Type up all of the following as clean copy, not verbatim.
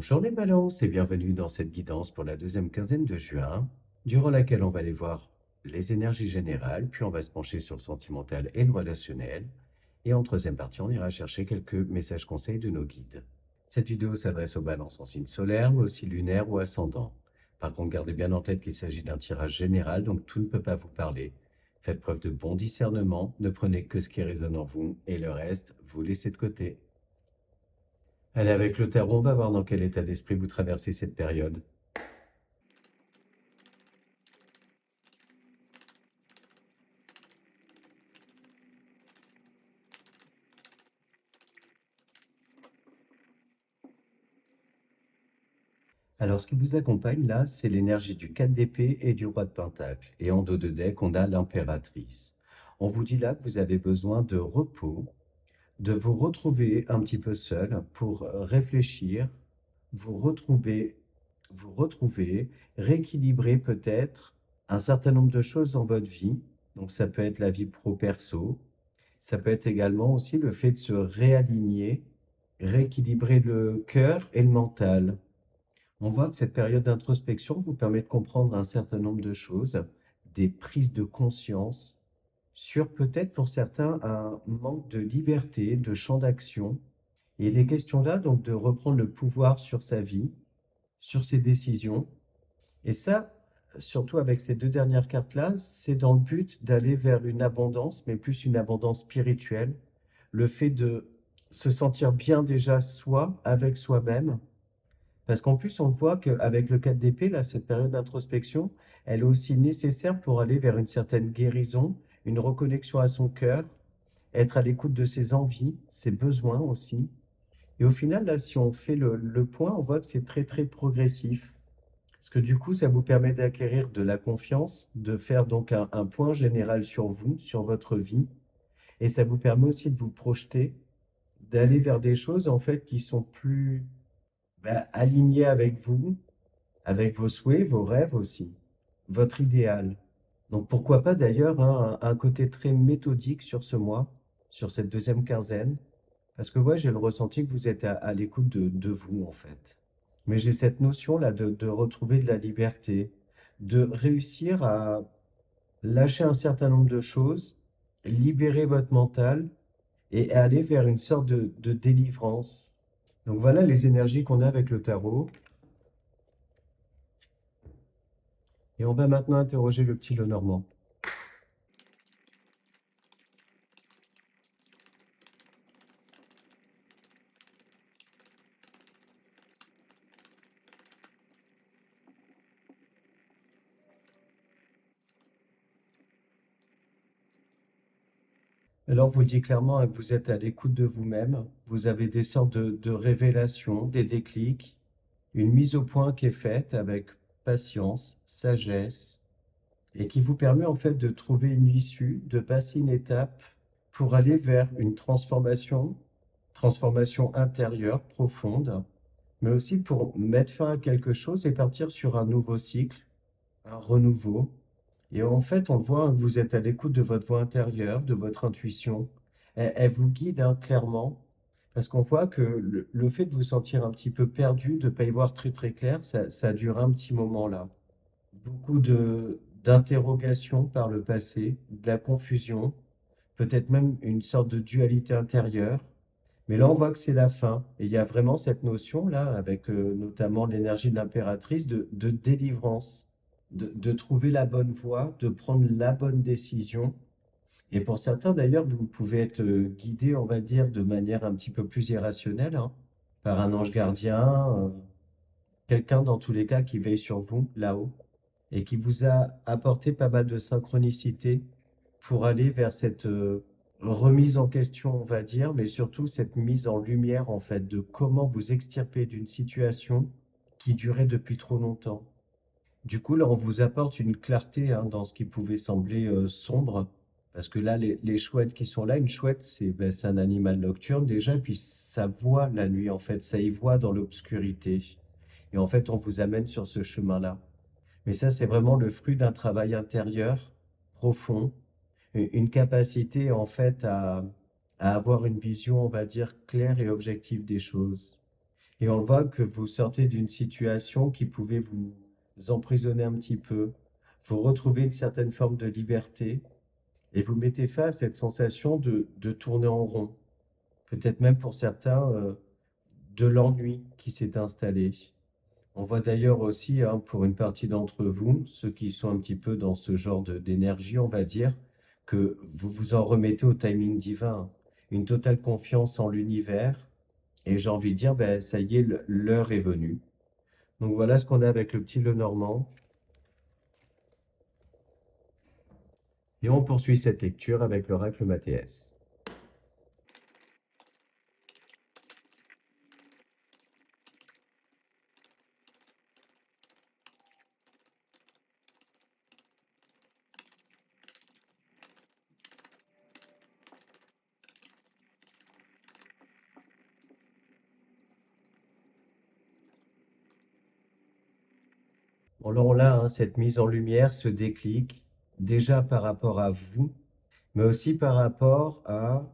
Bonjour les balances et bienvenue dans cette guidance pour la deuxième quinzaine de juin, durant laquelle on va aller voir les énergies générales, puis on va se pencher sur le sentimental et le relationnel, et en troisième partie on ira chercher quelques messages conseils de nos guides. Cette vidéo s'adresse aux balances en signe solaire, mais aussi lunaire ou ascendant. Par contre, gardez bien en tête qu'il s'agit d'un tirage général, donc tout ne peut pas vous parler. Faites preuve de bon discernement, ne prenez que ce qui résonne en vous, et le reste, vous laissez de côté. Allez, avec le tarot, on va voir dans quel état d'esprit vous traversez cette période. Alors, ce qui vous accompagne là, c'est l'énergie du 4 d'épée et du roi de pentacle. Et en dos de deck, on a l'impératrice. On vous dit là que vous avez besoin de repos, de vous retrouver un petit peu seul pour réfléchir, vous retrouver, rééquilibrer peut-être un certain nombre de choses dans votre vie. Donc, ça peut être la vie pro-perso. Ça peut être également aussi le fait de se réaligner, rééquilibrer le cœur et le mental. On voit que cette période d'introspection vous permet de comprendre un certain nombre de choses, des prises de conscience sur peut-être pour certains un manque de liberté, de champ d'action. Et il est question là donc de reprendre le pouvoir sur sa vie, sur ses décisions. Et ça, surtout avec ces deux dernières cartes-là, c'est dans le but d'aller vers une abondance, mais plus une abondance spirituelle. Le fait de se sentir bien déjà soi, avec soi-même, parce qu'en plus, on voit qu'avec le 4 d'épée, là, cette période d'introspection, elle est aussi nécessaire pour aller vers une certaine guérison, une reconnexion à son cœur, être à l'écoute de ses envies, ses besoins aussi. Et au final, là, si on fait le point, on voit que c'est très, très progressif. Parce que du coup, ça vous permet d'acquérir de la confiance, de faire donc un point général sur vous, sur votre vie. Et ça vous permet aussi de vous projeter, d'aller vers des choses, en fait, qui sont plus alignées avec vous, avec vos souhaits, vos rêves aussi, votre idéal. Donc pourquoi pas d'ailleurs hein, un côté très méthodique sur ce mois, sur cette deuxième quinzaine, parce que moi j'ai le ressenti que vous êtes à l'écoute de vous en fait. Mais j'ai cette notion-là de retrouver de la liberté, de réussir à lâcher un certain nombre de choses, libérer votre mental et aller vers une sorte de délivrance. Donc voilà les énergies qu'on a avec le tarot. Et on va maintenant interroger le petit Lenormand. Alors, vous dit clairement hein, que vous êtes à l'écoute de vous-même, vous avez des sortes de révélations, des déclics, une mise au point qui est faite avec patience, sagesse, et qui vous permet en fait de trouver une issue, de passer une étape pour aller vers une transformation, transformation intérieure profonde, mais aussi pour mettre fin à quelque chose et partir sur un nouveau cycle, un renouveau. Et en fait, on voit hein, que vous êtes à l'écoute de votre voix intérieure, de votre intuition. Elle vous guide hein, clairement, parce qu'on voit que le fait de vous sentir un petit peu perdu, de ne pas y voir très très clair, ça dure un petit moment là. Beaucoup d'interrogations par le passé, de la confusion, peut-être même une sorte de dualité intérieure. Mais là, on voit que c'est la fin. Et il y a vraiment cette notion-là, avec notamment l'énergie de l'impératrice, de délivrance, de trouver la bonne voie, de prendre la bonne décision. Et pour certains, d'ailleurs, vous pouvez être guidé, on va dire, de manière un petit peu plus irrationnelle, hein, par un ange gardien, quelqu'un dans tous les cas qui veille sur vous là-haut et qui vous a apporté pas mal de synchronicité pour aller vers cette remise en question, on va dire, mais surtout cette mise en lumière, en fait, de comment vous extirper d'une situation qui durait depuis trop longtemps. Du coup, là, on vous apporte une clarté hein, dans ce qui pouvait sembler sombre, parce que là, les chouettes qui sont là, une chouette, c'est un animal nocturne déjà, puis ça voit la nuit, en fait, ça y voit dans l'obscurité. Et en fait, on vous amène sur ce chemin-là. Mais ça, c'est vraiment le fruit d'un travail intérieur profond, une capacité en fait à avoir une vision, on va dire, claire et objective des choses. Et on voit que vous sortez d'une situation qui pouvait vous emprisonner un petit peu. Vous retrouvez une certaine forme de liberté et vous mettez fin à cette sensation de tourner en rond. Peut-être même pour certains, de l'ennui qui s'est installé. On voit d'ailleurs aussi, hein, pour une partie d'entre vous, ceux qui sont un petit peu dans ce genre d'énergie, on va dire, que vous vous en remettez au timing divin, une totale confiance en l'univers. Et j'ai envie de dire, ben, ça y est, l'heure est venue. Donc voilà ce qu'on a avec le petit Lenormand. Et on poursuit cette lecture avec l'oracle Mathéès. Alors on a, hein, cette mise en lumière, ce déclic, déjà par rapport à vous, mais aussi par rapport à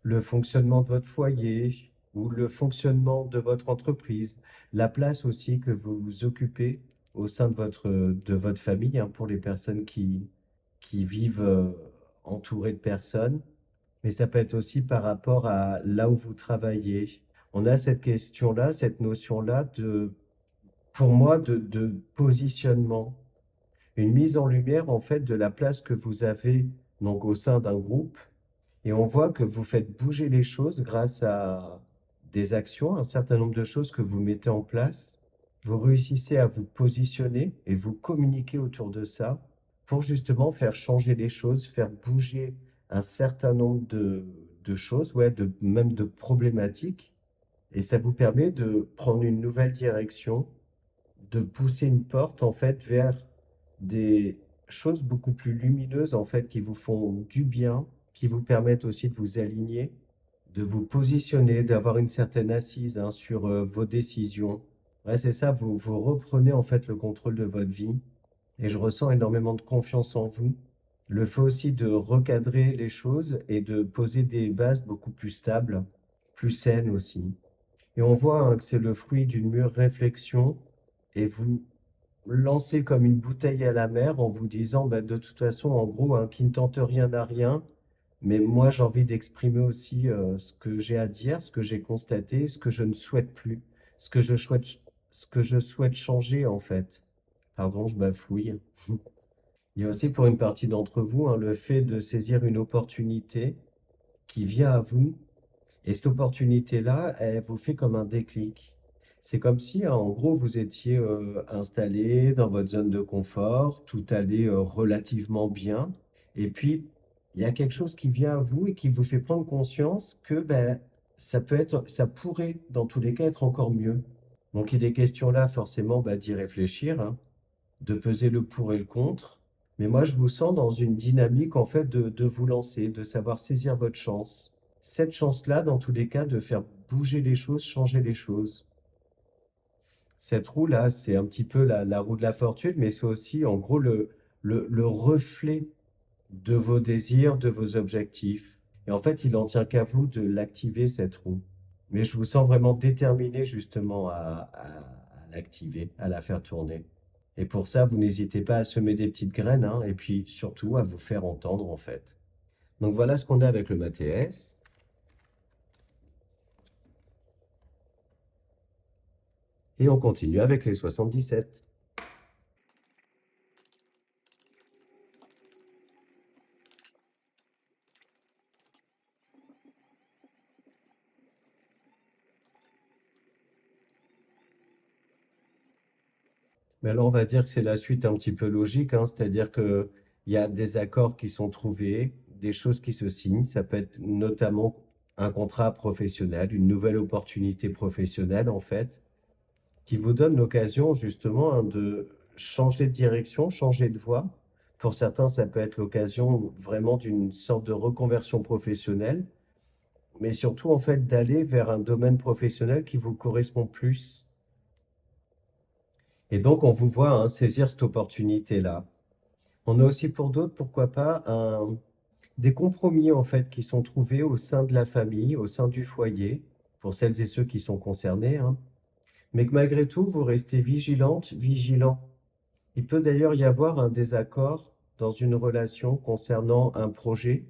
le fonctionnement de votre foyer ou le fonctionnement de votre entreprise, la place aussi que vous occupez au sein de votre famille, hein, pour les personnes qui vivent entourées de personnes, mais ça peut être aussi par rapport à là où vous travaillez. On a cette question-là, cette notion-là pour moi, de positionnement, une mise en lumière en fait de la place que vous avez donc au sein d'un groupe et on voit que vous faites bouger les choses grâce à des actions, un certain nombre de choses que vous mettez en place. Vous réussissez à vous positionner et vous communiquer autour de ça pour justement faire changer les choses, faire bouger un certain nombre de choses, ouais, même de problématiques. Et ça vous permet de prendre une nouvelle direction, de pousser une porte en fait vers des choses beaucoup plus lumineuses en fait qui vous font du bien, qui vous permettent aussi de vous aligner, de vous positionner, d'avoir une certaine assise, hein, sur vos décisions. Ouais, c'est ça, vous reprenez en fait le contrôle de votre vie et je ressens énormément de confiance en vous. Le fait aussi de recadrer les choses et de poser des bases beaucoup plus stables, plus saines aussi. Et on voit, hein, que c'est le fruit d'une mûre réflexion et vous lancez comme une bouteille à la mer en vous disant, bah, de toute façon, en gros, hein, qui ne tente rien n'a rien. Mais moi, j'ai envie d'exprimer aussi ce que j'ai à dire, ce que j'ai constaté, ce que je ne souhaite plus, ce que je souhaite, ce que je souhaite changer en fait. Pardon, je bafouille. Il y a aussi pour une partie d'entre vous, hein, le fait de saisir une opportunité qui vient à vous et cette opportunité-là, elle vous fait comme un déclic. C'est comme si, hein, en gros, vous étiez installé dans votre zone de confort, tout allait relativement bien. Et puis, il y a quelque chose qui vient à vous et qui vous fait prendre conscience que ben, ça pourrait, dans tous les cas, être encore mieux. Donc, il est question là, forcément, bah, d'y réfléchir, hein, de peser le pour et le contre. Mais moi, je vous sens dans une dynamique, en fait, de vous lancer, de savoir saisir votre chance. Cette chance-là, dans tous les cas, de faire bouger les choses, changer les choses. Cette roue-là, c'est un petit peu la roue de la fortune, mais c'est aussi, en gros, le reflet de vos désirs, de vos objectifs. Et en fait, il n'en tient qu'à vous de l'activer, cette roue. Mais je vous sens vraiment déterminé, justement, à l'activer, à la faire tourner. Et pour ça, vous n'hésitez pas à semer des petites graines, hein, et puis surtout à vous faire entendre, en fait. Donc voilà ce qu'on a avec le Mathéès. Et on continue avec les 77. Mais alors, on va dire que c'est la suite un petit peu logique, hein, c'est-à-dire que il y a des accords qui sont trouvés, des choses qui se signent. Ça peut être notamment un contrat professionnel, une nouvelle opportunité professionnelle, en fait, qui vous donne l'occasion, justement, hein, de changer de direction, changer de voie. Pour certains, ça peut être l'occasion vraiment d'une sorte de reconversion professionnelle, mais surtout, en fait, d'aller vers un domaine professionnel qui vous correspond plus. Et donc, on vous voit, hein, saisir cette opportunité-là. On a aussi pour d'autres, pourquoi pas, des compromis en fait qui sont trouvés au sein de la famille, au sein du foyer, pour celles et ceux qui sont concernés, hein. mais que malgré tout, vous restez vigilante, vigilant. Il peut d'ailleurs y avoir un désaccord dans une relation concernant un projet.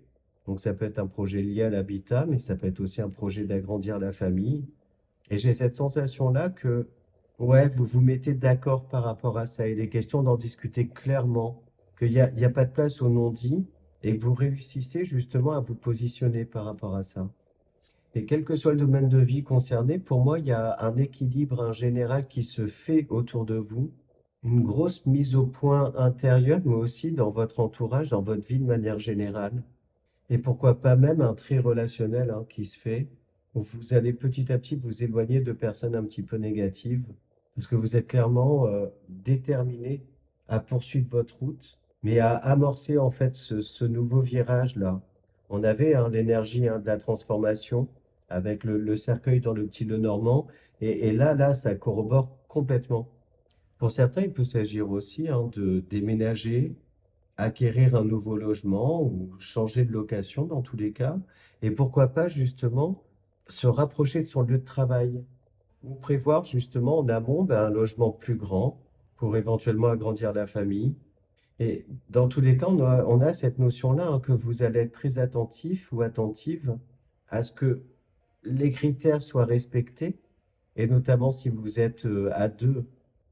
Donc ça peut être un projet lié à l'habitat, mais ça peut être aussi un projet d'agrandir la famille. Et j'ai cette sensation-là que, ouais, vous vous mettez d'accord par rapport à ça. Il est question d'en discuter clairement, qu'il y a pas de place au non-dit et que vous réussissez justement à vous positionner par rapport à ça. Et quel que soit le domaine de vie concerné, pour moi, il y a un équilibre, un général qui se fait autour de vous, une grosse mise au point intérieure, mais aussi dans votre entourage, dans votre vie de manière générale. Et pourquoi pas même un tri relationnel qui se fait, où vous allez petit à petit vous éloigner de personnes un petit peu négatives, parce que vous êtes clairement déterminé à poursuivre votre route, mais à amorcer en fait ce nouveau virage-là. On avait l'énergie de la transformation avec le cercueil dans le petit Lenormand, et là, ça corrobore complètement. Pour certains, il peut s'agir aussi de déménager, acquérir un nouveau logement ou changer de location dans tous les cas. Et pourquoi pas justement se rapprocher de son lieu de travail ou prévoir justement en amont un logement plus grand pour éventuellement agrandir la famille. Et dans tous les cas, on a cette notion-là que vous allez être très attentif ou attentive à ce que les critères soient respectés, et notamment si vous êtes à deux,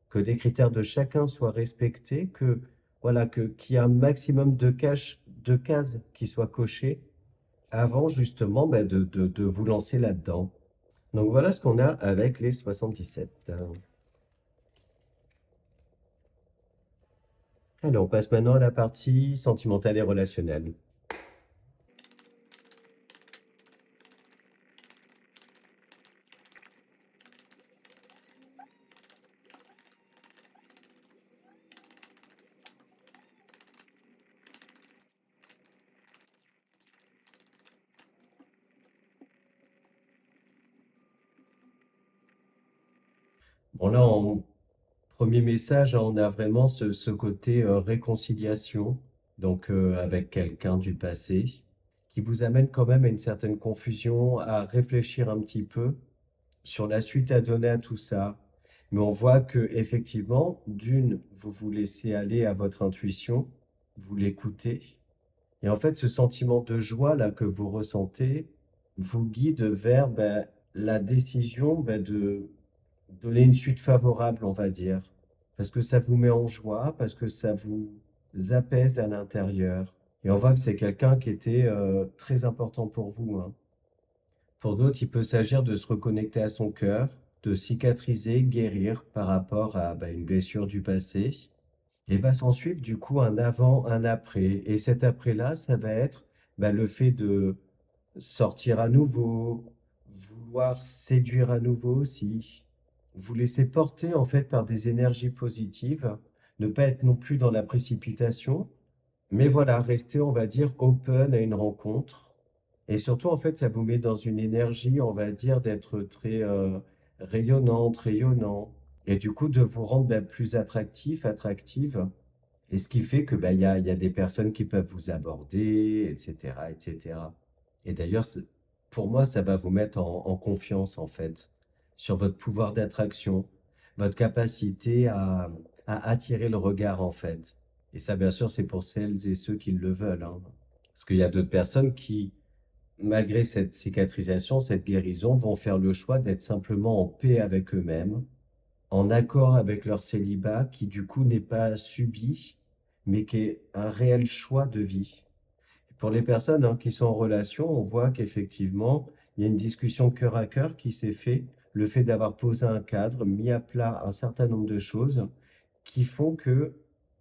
que les critères de chacun soient respectés, que voilà, qu'il y ait un maximum de cases qui soient cochées avant justement de vous lancer là-dedans. Donc voilà ce qu'on a avec les 77. Alors, on passe maintenant à la partie sentimentale et relationnelle. Bon là, en premier message, on a vraiment ce côté réconciliation, donc avec quelqu'un du passé, qui vous amène quand même à une certaine confusion, à réfléchir un petit peu sur la suite à donner à tout ça. Mais on voit que effectivement, d'une, vous vous laissez aller à votre intuition, vous l'écoutez, et en fait, ce sentiment de joie là que vous ressentez vous guide vers la décision de donner une suite favorable, on va dire, parce que ça vous met en joie, parce que ça vous apaise à l'intérieur. Et on voit que c'est quelqu'un qui était très important pour vous, hein. Pour d'autres, il peut s'agir de se reconnecter à son cœur, de cicatriser, guérir par rapport à une blessure du passé. Et va s'en suivre du coup un avant, un après. Et cet après-là, ça va être le fait de sortir à nouveau, vouloir séduire à nouveau aussi, vous laisser porter en fait par des énergies positives, ne pas être non plus dans la précipitation, mais voilà, rester, on va dire, open à une rencontre. Et surtout, en fait, ça vous met dans une énergie, on va dire, d'être très rayonnante, rayonnant. Et du coup, de vous rendre plus attractif, attractive. Et ce qui fait que il y a des personnes qui peuvent vous aborder, etc., etc. Et d'ailleurs, pour moi, ça va vous mettre en confiance, en fait, sur votre pouvoir d'attraction, votre capacité à attirer le regard, en fait. Et ça, bien sûr, c'est pour celles et ceux qui le veulent, hein. Parce qu'il y a d'autres personnes qui, malgré cette cicatrisation, cette guérison, vont faire le choix d'être simplement en paix avec eux-mêmes, en accord avec leur célibat, qui du coup n'est pas subi, mais qui est un réel choix de vie. Pour les personnes qui sont en relation, on voit qu'effectivement, il y a une discussion cœur à cœur qui s'est fait, le fait d'avoir posé un cadre, mis à plat un certain nombre de choses qui font que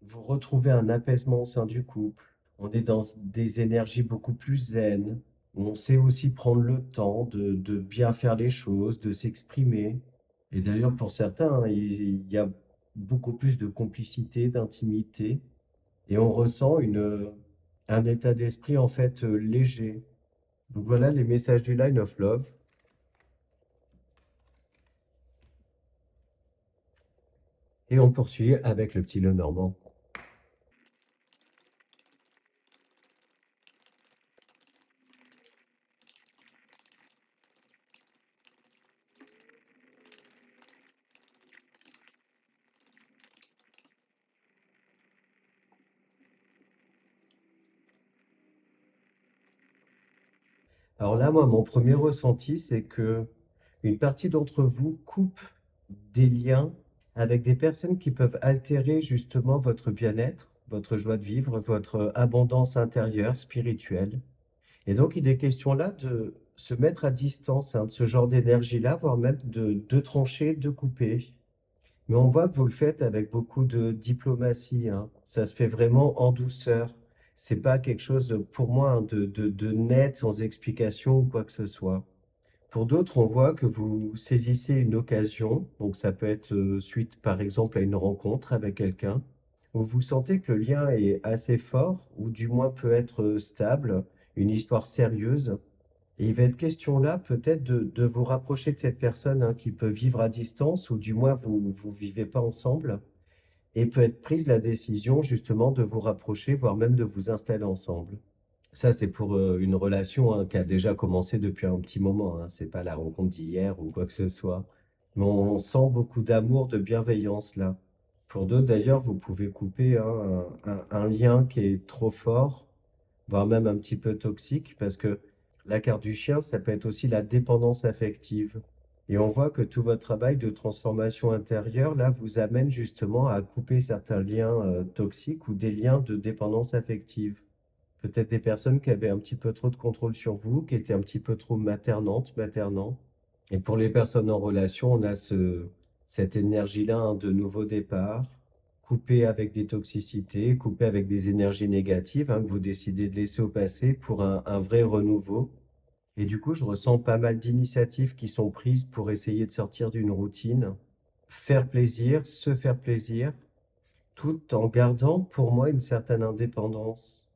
vous retrouvez un apaisement au sein du couple. On est dans des énergies beaucoup plus zen. On sait aussi prendre le temps de bien faire les choses, de s'exprimer. Et d'ailleurs, pour certains, il y a beaucoup plus de complicité, d'intimité, et on ressent un état d'esprit en fait léger. Donc voilà les messages du Line of Love. Et on poursuit avec le petit Lenormand. Alors là, moi, mon premier ressenti, c'est que une partie d'entre vous coupe des liens avec des personnes qui peuvent altérer justement votre bien-être, votre joie de vivre, votre abondance intérieure, spirituelle. Et donc, il est question là de se mettre à distance, hein, de ce genre d'énergie-là, voire même de trancher, de couper. Mais on voit que vous le faites avec beaucoup de diplomatie, hein. Ça se fait vraiment en douceur. C'est pas quelque chose, pour moi, hein, de net, sans explication ou quoi que ce soit. Pour d'autres, on voit que vous saisissez une occasion, donc ça peut être suite par exemple à une rencontre avec quelqu'un, où vous sentez que le lien est assez fort, ou du moins peut être stable, une histoire sérieuse. Et il va être question là peut-être de vous rapprocher de cette personne, hein, qui peut vivre à distance, ou du moins vous vivez pas ensemble, et peut être prise la décision justement de vous rapprocher, voire même de vous installer ensemble. Ça, c'est pour une relation, hein, qui a déjà commencé depuis un petit moment, hein. C'est pas la rencontre d'hier ou quoi que ce soit. Mais on sent beaucoup d'amour, de bienveillance là. Pour d'autres, d'ailleurs, vous pouvez couper, hein, un lien qui est trop fort, voire même un petit peu toxique, parce que la carte du chien, ça peut être aussi la dépendance affective. Et on voit que tout votre travail de transformation intérieure, là, vous amène justement à couper certains liens toxiques ou des liens de dépendance affective. Peut-être des personnes qui avaient un petit peu trop de contrôle sur vous, qui étaient un petit peu trop maternantes, maternants. Et pour les personnes en relation, on a cette énergie-là, hein, de nouveau départ, coupé avec des toxicités, coupé avec des énergies négatives, hein, que vous décidez de laisser au passé pour un vrai renouveau. Et du coup, je ressens pas mal d'initiatives qui sont prises pour essayer de sortir d'une routine, faire plaisir, se faire plaisir, tout en gardant pour moi une certaine indépendance.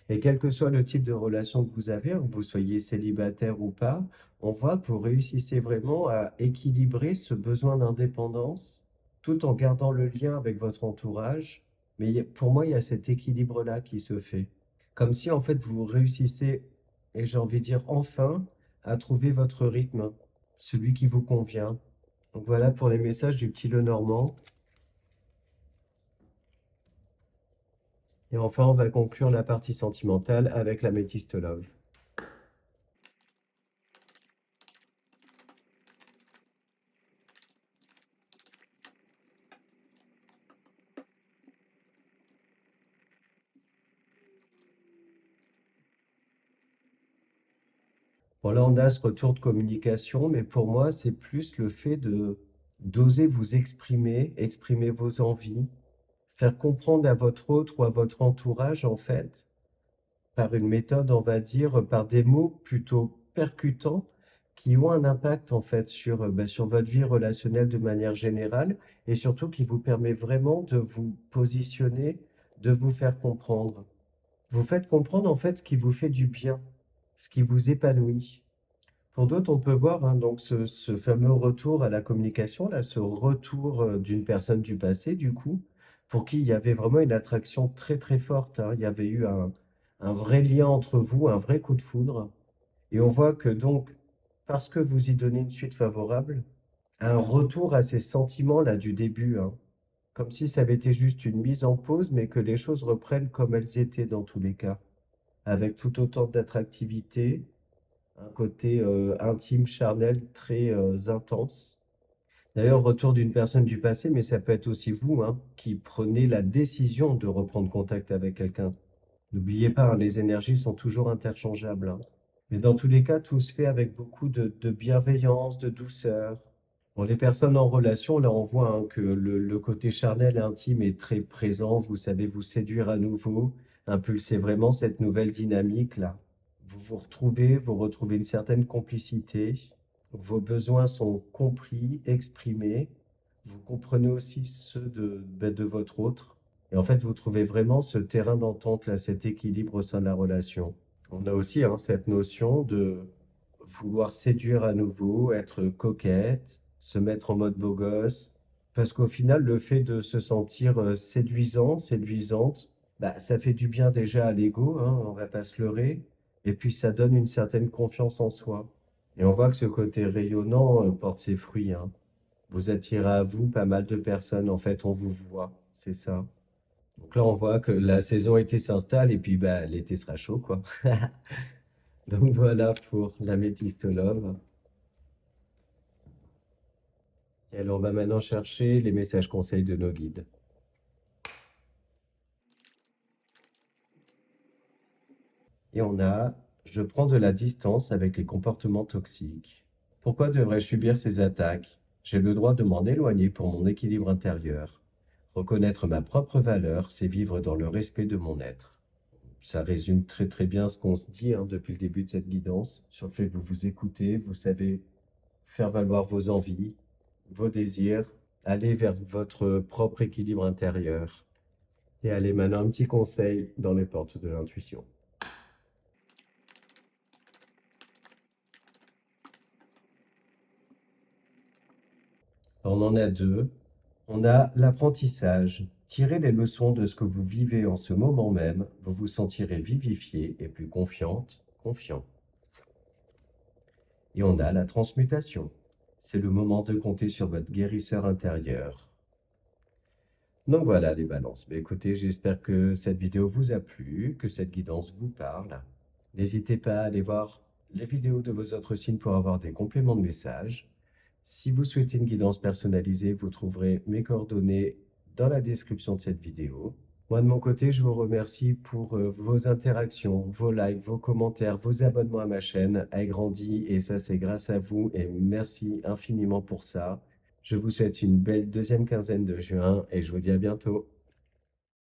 Et quel que soit le type de relation que vous avez, hein, que vous soyez célibataire ou pas, on voit que vous réussissez vraiment à équilibrer ce besoin d'indépendance tout en gardant le lien avec votre entourage. Mais pour moi, il y a cet équilibre-là qui se fait. Comme si en fait vous réussissez, et j'ai envie de dire enfin, à trouver votre rythme, celui qui vous convient. Donc voilà pour les messages du petit Lenormand. Et enfin, on va conclure la partie sentimentale avec la métiste love. Bon, là, on a ce retour de communication, mais pour moi, c'est plus le fait de d'oser vous exprimer, exprimer vos envies, faire comprendre à votre autre ou à votre entourage, en fait, par une méthode, on va dire, par des mots plutôt percutants, qui ont un impact, en fait, sur, sur votre vie relationnelle de manière générale, et surtout qui vous permet vraiment de vous positionner, de vous faire comprendre. Vous faites comprendre, en fait, ce qui vous fait du bien, ce qui vous épanouit. Pour d'autres, on peut voir, hein, donc ce fameux retour à la communication, là, ce retour d'une personne du passé, du coup, pour qui il y avait vraiment une attraction très très forte, hein. Il y avait eu un vrai lien entre vous, un vrai coup de foudre. Et on voit que donc, parce que vous y donnez une suite favorable, un retour à ces sentiments-là du début, hein, comme si ça avait été juste une mise en pause, mais que les choses reprennent comme elles étaient dans tous les cas, avec tout autant d'attractivité, un côté intime, charnel, très intense. D'ailleurs, retour d'une personne du passé, mais ça peut être aussi vous, hein, qui prenez la décision de reprendre contact avec quelqu'un. N'oubliez pas, hein, les énergies sont toujours interchangeables, hein. Mais dans tous les cas, tout se fait avec beaucoup de bienveillance, de douceur. Bon, les personnes en relation, là, on voit, hein, que le côté charnel et intime est très présent. Vous savez vous séduire à nouveau, impulser vraiment cette nouvelle dynamique-là. Vous retrouvez une certaine complicité. Vos besoins sont compris, exprimés. Vous comprenez aussi ceux de votre autre. Et en fait, vous trouvez vraiment ce terrain d'entente, là, cet équilibre au sein de la relation. On a aussi, hein, cette notion de vouloir séduire à nouveau, être coquette, se mettre en mode beau gosse. Parce qu'au final, le fait de se sentir séduisant, séduisante, bah, ça fait du bien déjà à l'ego, hein, on va pas se leurrer. Et puis ça donne une certaine confiance en soi. Et on voit que ce côté rayonnant porte ses fruits, hein. Vous attirez à vous pas mal de personnes, en fait, on vous voit, c'est ça. Donc là, on voit que la saison été s'installe et puis bah, l'été sera chaud, quoi. Donc voilà pour l'améthystolome. Et alors on va maintenant chercher les messages conseils de nos guides. Et on a, je prends de la distance avec les comportements toxiques. Pourquoi devrais-je subir ces attaques? J'ai le droit de m'en éloigner pour mon équilibre intérieur. Reconnaître ma propre valeur, c'est vivre dans le respect de mon être. Ça résume très très bien ce qu'on se dit depuis le début de cette guidance, sur le fait que vous vous écoutez, vous savez faire valoir vos envies, vos désirs, aller vers votre propre équilibre intérieur. Et allez maintenant un petit conseil dans les portes de l'intuition. On en a deux. On a l'apprentissage. Tirez les leçons de ce que vous vivez en ce moment même, vous vous sentirez vivifié et plus confiante, confiant. Et on a la transmutation. C'est le moment de compter sur votre guérisseur intérieur. Donc voilà les balances. Mais écoutez, j'espère que cette vidéo vous a plu, que cette guidance vous parle. N'hésitez pas à aller voir les vidéos de vos autres signes pour avoir des compléments de messages. Si vous souhaitez une guidance personnalisée, vous trouverez mes coordonnées dans la description de cette vidéo. Moi, de mon côté, je vous remercie pour vos interactions, vos likes, vos commentaires, vos abonnements à ma chaîne. Elle grandit et ça, c'est grâce à vous et merci infiniment pour ça. Je vous souhaite une belle deuxième quinzaine de juin et je vous dis à bientôt.